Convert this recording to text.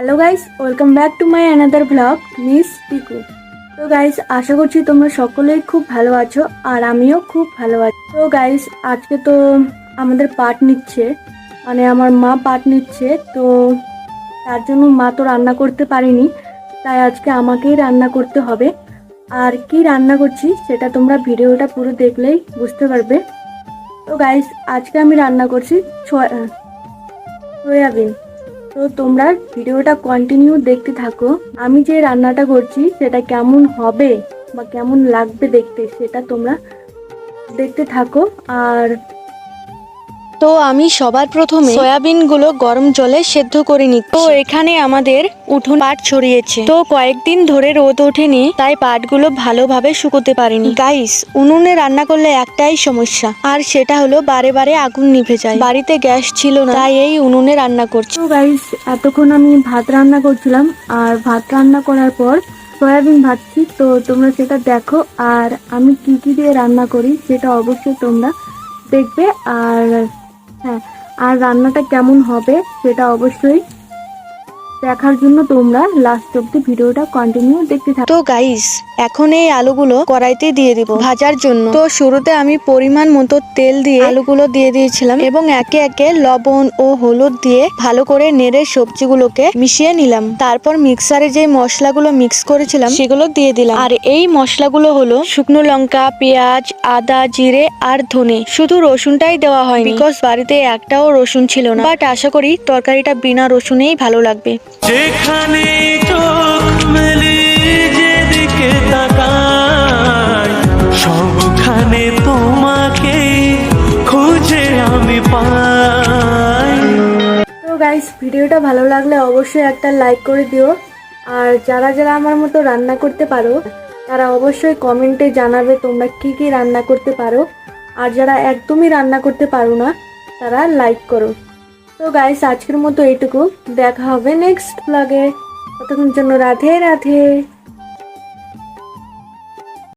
Hello guys, welcome back to my another blog miss Piku. তো guys, আশা করছি তোমরা সকলেই খুব ভালো আছো আর আমিও খুব ভালো আছি। তো গাইস, আজকে তো আমাদের পাঠ নিচ্ছে, মানে আমার মা পাঠ নিচ্ছে। তো তার জন্য মা তো রান্না করতে পারেনি, তাই আজকে আমাকেই রান্না করতে হবে। আর কি রান্না করছি সেটা তোমরা ভিডিওটা পুরো দেখলেই বুঝতে পারবে। তো গাইস, আজকে আমি রান্না করছি সয়াবিন। তো তোমরা ভিডিওটা কন্টিনিউ দেখতে থাকো। আমি যে রান্নাটা করছি সেটা কেমন হবে বা কেমন লাগবে দেখতে, সেটা তোমরা দেখতে থাকো। আর তো আমি সবার প্রথমে সয়াবিন গুলো গরম জলে সেদ্ধ করে নিচ্ছি। তো এখানে আমাদের উঠোন পাট ছড়িয়েছে, তো কয়েকদিন ধরে রোদ ওঠেনি, তাই পাটগুলো ভালোভাবে শুকোতে পারিনি। গাইস, উনুনে রান্না করলে একটাই সমস্যা, আর সেটা হলো বারে বারে আগুন নিভে যায়। বাড়িতে গ্যাস ছিল না, তাই এই উনুনে রান্না করছি। তো গাইস, এতক্ষণ আমি ভাত রান্না করছিলাম, আর ভাত রান্না করার পর সয়াবিন ভাজছি। তো তোমরা সেটা দেখো, আর আমি কি কি দিয়ে রান্না করি সেটা অবশ্যই তোমরা দেখবে। আর হ্যাঁ, আর রান্নাটা কেমন হবে সেটা অবশ্যই দেখার জন্য তোমরা লাস্ট অব্দি ভিডিওটা কন্টিনিউ দেখতে থাকো। তো গাইস, এখন এই আলুগুলো কড়াইতে দিয়ে দিব ভাজার জন্য। তো শুরুতে আমি পরিমাণ মতো তেল দিয়ে আলুগুলো দিয়ে দিয়েছিলাম এবং একে একে লবণ ও হলুদ দিয়ে ভালো করে নেড়ে সবজিগুলোকে মিশিয়ে নিলাম। তারপর মিক্সারে যে মশলাগুলো মিক্স করেছিলাম সেগুলো দিয়ে দিলাম। আর এই মশলাগুলো হলো শুকনো লঙ্কা, পেঁয়াজ, আদা, জিরে আর ধনে। শুধু রসুনটাই দেওয়া হয়নি, বিকজ বাড়িতে একটাও রসুন ছিল না, বাট আশা করি তরকারিটা বিনা রসুনেই ভালো লাগবে। যেখানে চোখ মেলি যেদিকে তাকাই, সবখানে তোমাকে খুঁজে আমি পাই। তো গাইস, ভিডিওটা ভালো লাগলে অবশ্যই একটা লাইক করে দিও। আর যারা যারা আমার মতো রান্না করতে পারো তারা অবশ্যই কমেন্টে জানাবে তোমরা কি কি রান্না করতে পারো। আর যারা একদমই রান্না করতে পারো না তারা লাইক করো। তো গাইস, আজকের মতো এইটুকু, দেখা হবে নেক্সট ব্লগে। ততক্ষণ জন্য রাধে রাধে।